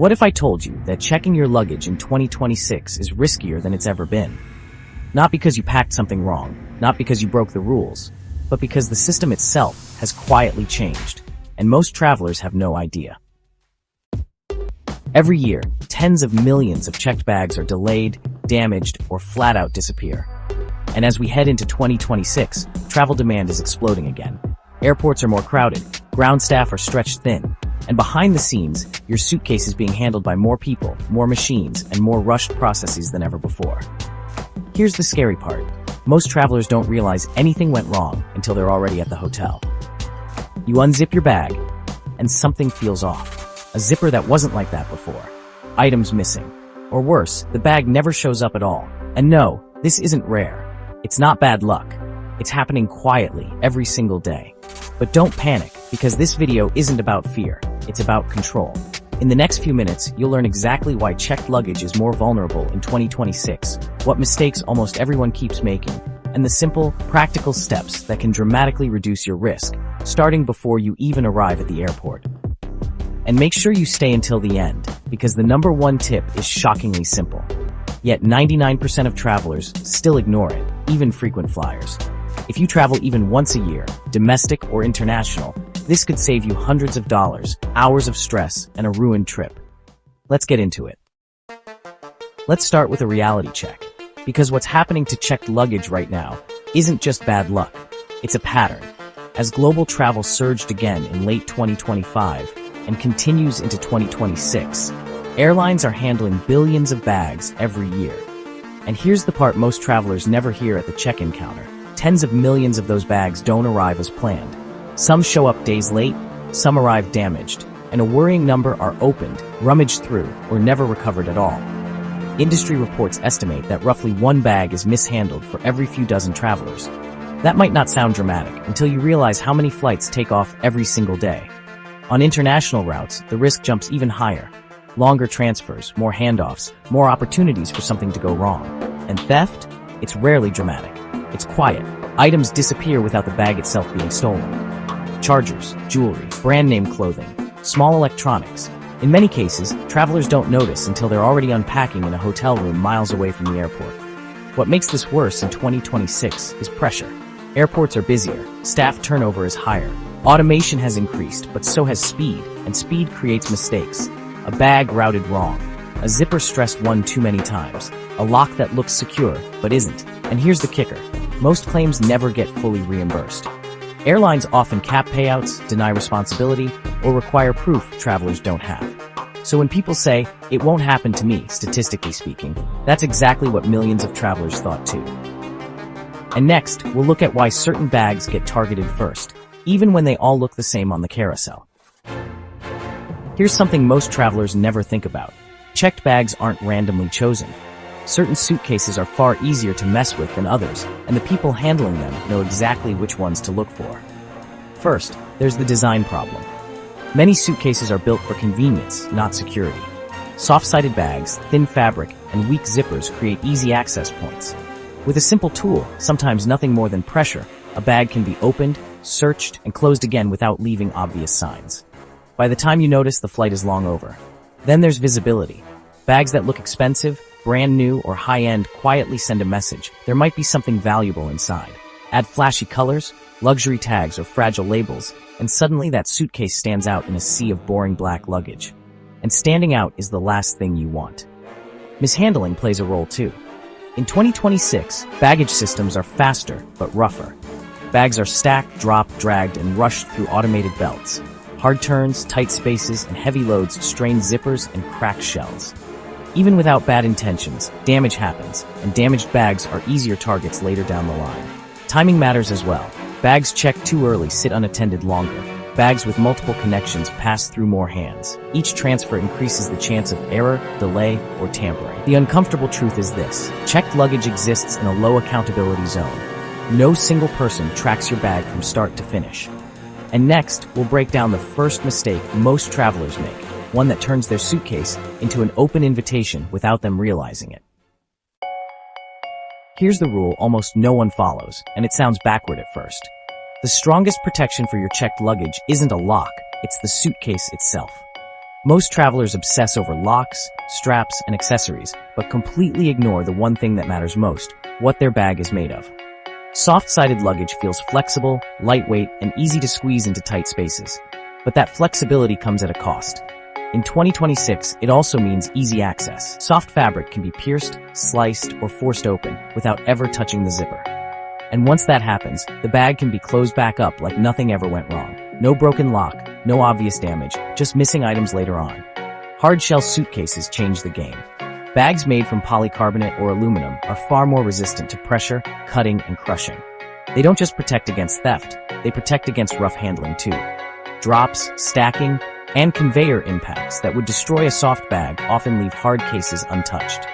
What if I told you that checking your luggage in 2026 is riskier than it's ever been? Not because you packed something wrong, not because you broke the rules, but because the system itself has quietly changed, and most travelers have no idea. Every year, tens of millions of checked bags are delayed, damaged, or flat out disappear. And as we head into 2026, travel demand is exploding again. Airports are more crowded, ground staff are stretched thin, and behind the scenes, your suitcase is being handled by more people, more machines, and more rushed processes than ever before. Here's the scary part. Most travelers don't realize anything went wrong until they're already at the hotel. You unzip your bag, and something feels off. A zipper that wasn't like that before. Items missing. Or worse, the bag never shows up at all. And no, this isn't rare. It's not bad luck. It's happening quietly every single day. But don't panic, because this video isn't about fear. It's about control. In the next few minutes, you'll learn exactly why checked luggage is more vulnerable in 2026, what mistakes almost everyone keeps making, and the simple, practical steps that can dramatically reduce your risk, starting before you even arrive at the airport. And make sure you stay until the end, because the number one tip is shockingly simple. Yet 99% of travelers still ignore it, even frequent flyers. If you travel even once a year, domestic or international, this could save you hundreds of dollars, hours of stress, and a ruined trip. Let's get into it. Let's start with a reality check. Because what's happening to checked luggage right now isn't just bad luck. It's a pattern. As global travel surged again in late 2025 and continues into 2026, airlines are handling billions of bags every year. And here's the part most travelers never hear at the check-in counter. Tens of millions of those bags don't arrive as planned. Some show up days late, some arrive damaged, and a worrying number are opened, rummaged through, or never recovered at all. Industry reports estimate that roughly one bag is mishandled for every few dozen travelers. That might not sound dramatic until you realize how many flights take off every single day. On international routes, the risk jumps even higher. Longer transfers, more handoffs, more opportunities for something to go wrong. And theft? It's rarely dramatic. It's quiet. Items disappear without the bag itself being stolen. Chargers, jewelry, brand name clothing, small electronics. In many cases, travelers don't notice until they're already unpacking in a hotel room miles away from the airport. What makes this worse in 2026 is pressure. Airports are busier, staff turnover is higher, automation has increased, but so has speed, and speed creates mistakes. A bag routed wrong, a zipper stressed one too many times, a lock that looks secure but isn't. And here's the kicker. Most claims never get fully reimbursed. Airlines often cap payouts, deny responsibility, or require proof travelers don't have. So when people say, "It won't happen to me," statistically speaking, that's exactly what millions of travelers thought too. And next, we'll look at why certain bags get targeted first, even when they all look the same on the carousel. Here's something most travelers never think about. Checked bags aren't randomly chosen. Certain suitcases are far easier to mess with than others, and the people handling them know exactly which ones to look for. First, there's the design problem. Many suitcases are built for convenience, not security. Soft-sided bags, thin fabric, and weak zippers create easy access points. With a simple tool, sometimes nothing more than pressure, a bag can be opened, searched, and closed again without leaving obvious signs. By the time you notice, the flight is long over. Then there's visibility. Bags that look expensive, brand new, or high-end quietly send a message. There might be something valuable inside. Add flashy colors, luxury tags, or fragile labels, and suddenly that suitcase stands out in a sea of boring black luggage. And standing out is the last thing you want. Mishandling plays a role too. In 2026, baggage systems are faster but rougher. Bags are stacked, dropped, dragged, and rushed through automated belts. Hard turns, tight spaces, and heavy loads strain zippers and crack shells. Even without bad intentions, damage happens, and damaged bags are easier targets later down the line. Timing matters as well. Bags checked too early sit unattended longer. Bags with multiple connections pass through more hands. Each transfer increases the chance of error, delay, or tampering. The uncomfortable truth is this. Checked luggage exists in a low accountability zone. No single person tracks your bag from start to finish. And next, we'll break down the first mistake most travelers make, one that turns their suitcase into an open invitation without them realizing it. Here's the rule almost no one follows, and it sounds backward at first. The strongest protection for your checked luggage isn't a lock, it's the suitcase itself. Most travelers obsess over locks, straps, and accessories, but completely ignore the one thing that matters most: what their bag is made of. Soft-sided luggage feels flexible, lightweight, and easy to squeeze into tight spaces. But that flexibility comes at a cost. In 2026, it also means easy access. Soft fabric can be pierced, sliced, or forced open without ever touching the zipper. And once that happens, the bag can be closed back up like nothing ever went wrong. No broken lock, no obvious damage, just missing items later on. Hard-shell suitcases change the game. Bags made from polycarbonate or aluminum are far more resistant to pressure, cutting, and crushing. They don't just protect against theft, they protect against rough handling too. Drops, stacking, and conveyor impacts that would destroy a soft bag often leave hard cases untouched.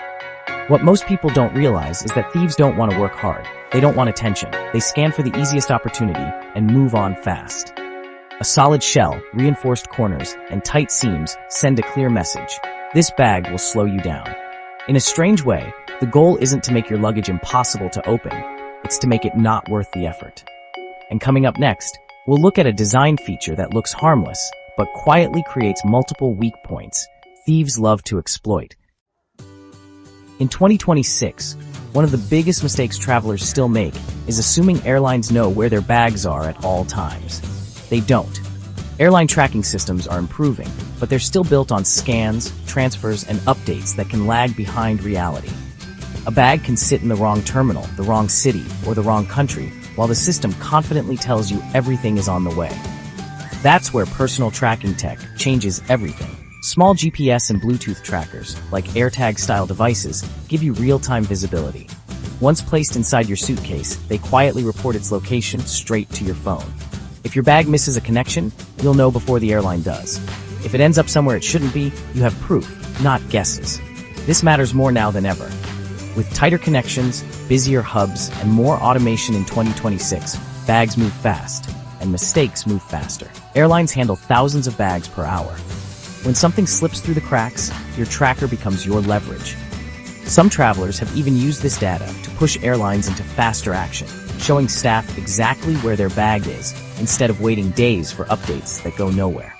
What most people don't realize is that thieves don't want to work hard. They don't want attention. They scan for the easiest opportunity and move on fast. A solid shell, reinforced corners, and tight seams send a clear message. This bag will slow you down. In a strange way, the goal isn't to make your luggage impossible to open. It's to make it not worth the effort. And coming up next, we'll look at a design feature that looks harmless, but quietly creates multiple weak points thieves love to exploit. In 2026, one of the biggest mistakes travelers still make is assuming airlines know where their bags are at all times. They don't. Airline tracking systems are improving, but they're still built on scans, transfers, and updates that can lag behind reality. A bag can sit in the wrong terminal, the wrong city, or the wrong country, while the system confidently tells you everything is on the way. That's where personal tracking tech changes everything. Small GPS and Bluetooth trackers, like AirTag-style devices, give you real-time visibility. Once placed inside your suitcase, they quietly report its location straight to your phone. If your bag misses a connection, you'll know before the airline does. If it ends up somewhere it shouldn't be, you have proof, not guesses. This matters more now than ever. With tighter connections, busier hubs, and more automation in 2026, bags move fast, and mistakes move faster. Airlines handle thousands of bags per hour. When something slips through the cracks, your tracker becomes your leverage. Some travelers have even used this data to push airlines into faster action, showing staff exactly where their bag is, instead of waiting days for updates that go nowhere.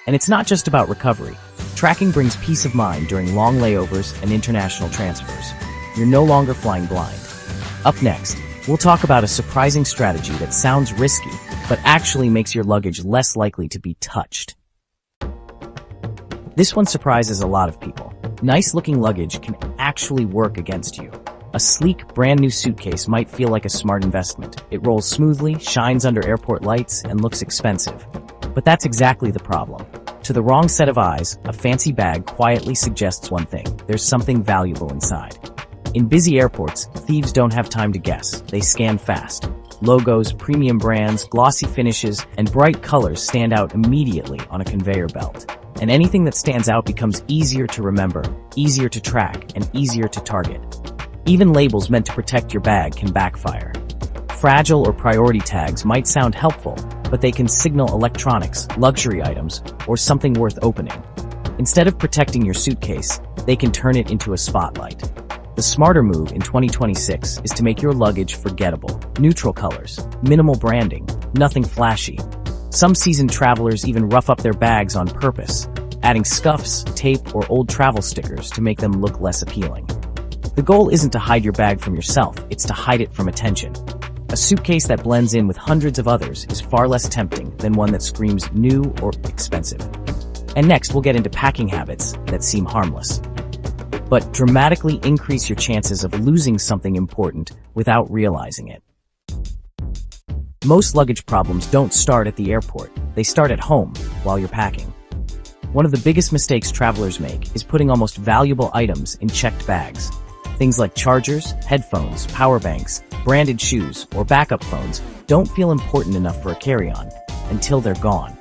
And it's not just about recovery. Tracking brings peace of mind during long layovers and international transfers. You're no longer flying blind. Up next, we'll talk about a surprising strategy that sounds risky, but actually makes your luggage less likely to be touched. This one surprises a lot of people. Nice-looking luggage can actually work against you. A sleek, brand-new suitcase might feel like a smart investment. It rolls smoothly, shines under airport lights, and looks expensive. But that's exactly the problem. To the wrong set of eyes, a fancy bag quietly suggests one thing: there's something valuable inside. In busy airports, thieves don't have time to guess. They scan fast. Logos, premium brands, glossy finishes, and bright colors stand out immediately on a conveyor belt. And anything that stands out becomes easier to remember, easier to track, and easier to target. Even labels meant to protect your bag can backfire. Fragile or priority tags might sound helpful, but they can signal electronics, luxury items, or something worth opening. Instead of protecting your suitcase, they can turn it into a spotlight. The smarter move in 2026 is to make your luggage forgettable. Neutral colors, minimal branding, nothing flashy. Some seasoned travelers even rough up their bags on purpose, adding scuffs, tape, or old travel stickers to make them look less appealing. The goal isn't to hide your bag from yourself, it's to hide it from attention. A suitcase that blends in with hundreds of others is far less tempting than one that screams new or expensive. And next, we'll get into packing habits that seem harmless, but dramatically increase your chances of losing something important without realizing it. Most luggage problems don't start at the airport, they start at home while you're packing. One of the biggest mistakes travelers make is putting almost valuable items in checked bags. Things like chargers, headphones, power banks, branded shoes, or backup phones don't feel important enough for a carry-on until they're gone.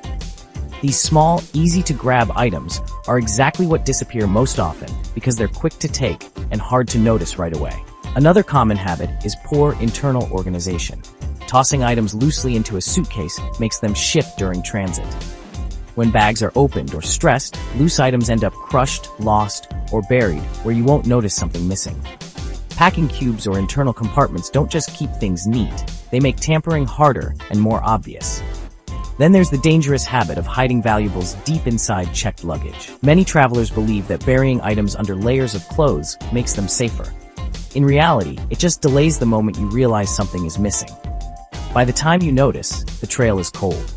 These small, easy-to-grab items are exactly what disappear most often because they're quick to take and hard to notice right away. Another common habit is poor internal organization. Tossing items loosely into a suitcase makes them shift during transit. When bags are opened or stressed, loose items end up crushed, lost, or buried where you won't notice something missing. Packing cubes or internal compartments don't just keep things neat, they make tampering harder and more obvious. Then there's the dangerous habit of hiding valuables deep inside checked luggage. Many travelers believe that burying items under layers of clothes makes them safer. In reality, it just delays the moment you realize something is missing. By the time you notice, the trail is cold.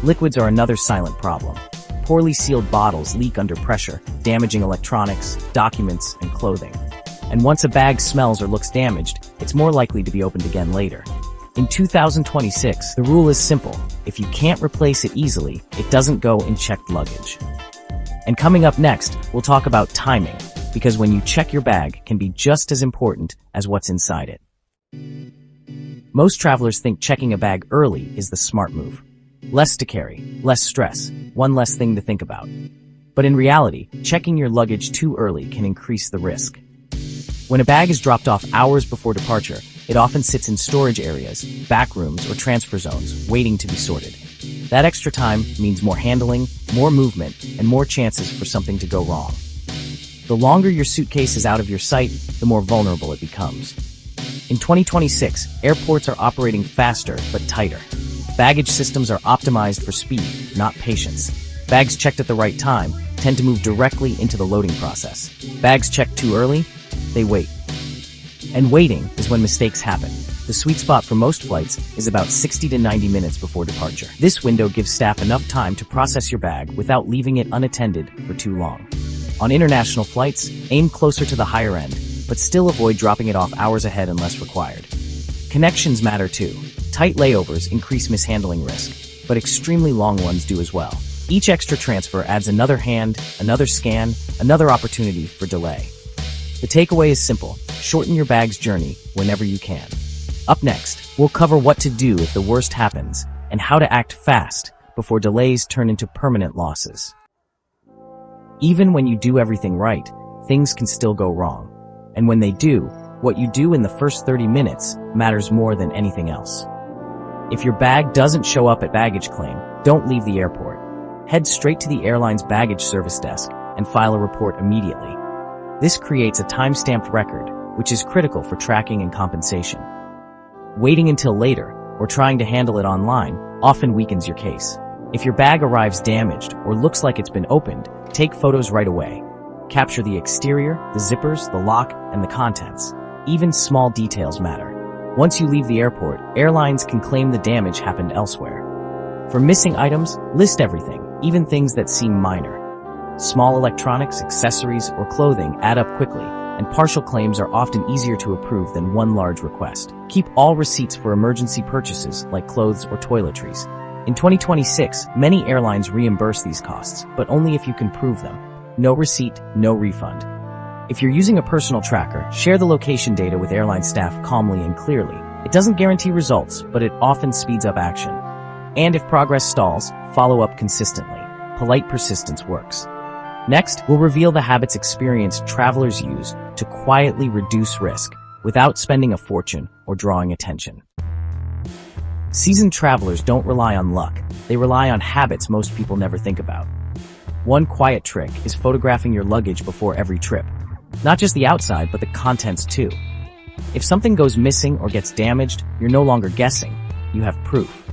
Liquids are another silent problem. Poorly sealed bottles leak under pressure, damaging electronics, documents, and clothing. And once a bag smells or looks damaged, it's more likely to be opened again later. In 2026, the rule is simple. If you can't replace it easily, it doesn't go in checked luggage. And coming up next, we'll talk about timing, because when you check your bag can be just as important as what's inside it. Most travelers think checking a bag early is the smart move. Less to carry, less stress, one less thing to think about. But in reality, checking your luggage too early can increase the risk. When a bag is dropped off hours before departure, it often sits in storage areas, back rooms, or transfer zones, waiting to be sorted. That extra time means more handling, more movement, and more chances for something to go wrong. The longer your suitcase is out of your sight, the more vulnerable it becomes. In 2026, airports are operating faster but tighter. Baggage systems are optimized for speed, not patience. Bags checked at the right time tend to move directly into the loading process. Bags checked too early, they wait. And waiting is when mistakes happen. The sweet spot for most flights is about 60 to 90 minutes before departure. This window gives staff enough time to process your bag without leaving it unattended for too long. On international flights, aim closer to the higher end, but still avoid dropping it off hours ahead unless required. Connections matter too. Tight layovers increase mishandling risk, but extremely long ones do as well. Each extra transfer adds another hand, another scan, another opportunity for delay. The takeaway is simple: shorten your bag's journey whenever you can. Up next, we'll cover what to do if the worst happens and how to act fast before delays turn into permanent losses. Even when you do everything right, things can still go wrong. And when they do, what you do in the first 30 minutes matters more than anything else. If your bag doesn't show up at baggage claim, don't leave the airport. Head straight to the airline's baggage service desk and file a report immediately. This creates a time-stamped record, which is critical for tracking and compensation. Waiting until later, or trying to handle it online, often weakens your case. If your bag arrives damaged or looks like it's been opened, take photos right away. Capture the exterior, the zippers, the lock, and the contents. Even small details matter. Once you leave the airport, airlines can claim the damage happened elsewhere. For missing items, list everything, even things that seem minor. Small electronics, accessories, or clothing add up quickly, and partial claims are often easier to approve than one large request. Keep all receipts for emergency purchases like clothes or toiletries. In 2026, many airlines reimburse these costs, but only if you can prove them. No receipt, no refund. If you're using a personal tracker, share the location data with airline staff calmly and clearly. It doesn't guarantee results, but it often speeds up action. And if progress stalls, follow up consistently. Polite persistence works. Next, we'll reveal the habits experienced travelers use to quietly reduce risk without spending a fortune or drawing attention. Seasoned travelers don't rely on luck. They rely on habits most people never think about. One quiet trick is photographing your luggage before every trip. Not just the outside, but the contents too. If something goes missing or gets damaged, you're no longer guessing. You have proof.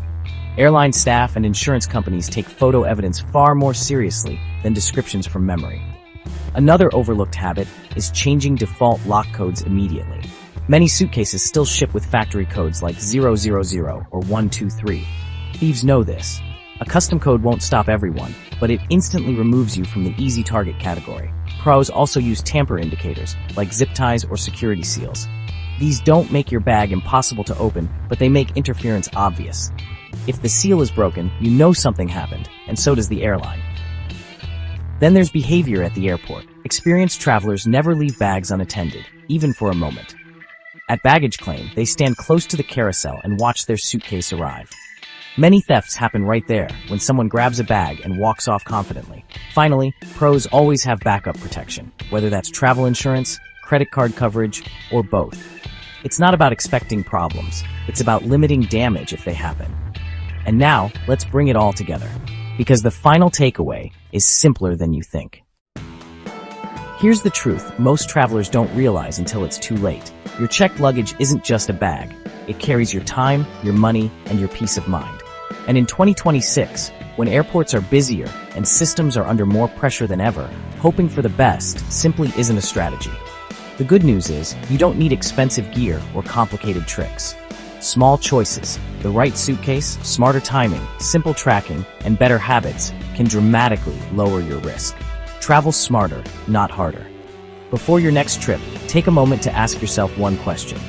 Airline staff and insurance companies take photo evidence far more seriously than descriptions from memory. Another overlooked habit is changing default lock codes immediately. Many suitcases still ship with factory codes like 000 or 123. Thieves know this. A custom code won't stop everyone, but it instantly removes you from the easy target category. Pros also use tamper indicators, like zip ties or security seals. These don't make your bag impossible to open, but they make interference obvious. If the seal is broken, you know something happened, and so does the airline. Then there's behavior at the airport. Experienced travelers never leave bags unattended, even for a moment. At baggage claim, they stand close to the carousel and watch their suitcase arrive. Many thefts happen right there, when someone grabs a bag and walks off confidently. Finally, pros always have backup protection, whether that's travel insurance, credit card coverage, or both. It's not about expecting problems, it's about limiting damage if they happen. And now, let's bring it all together, because the final takeaway is simpler than you think. Here's the truth most travelers don't realize until it's too late. Your checked luggage isn't just a bag. It carries your time, your money, and your peace of mind. And in 2026, when airports are busier and systems are under more pressure than ever, hoping for the best simply isn't a strategy. The good news is, you don't need expensive gear or complicated tricks. Small choices, the right suitcase, smarter timing, simple tracking, and better habits can dramatically lower your risk. Travel smarter, not harder. Before your next trip, take a moment to ask yourself one question.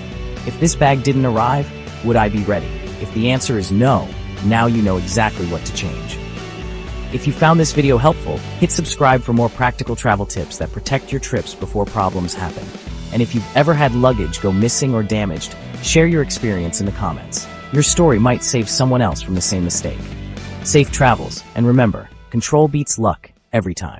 If this bag didn't arrive, would I be ready? If the answer is no, now you know exactly what to change. If you found this video helpful, hit subscribe for more practical travel tips that protect your trips before problems happen. And if you've ever had luggage go missing or damaged, share your experience in the comments. Your story might save someone else from the same mistake. Safe travels, and remember, control beats luck every time.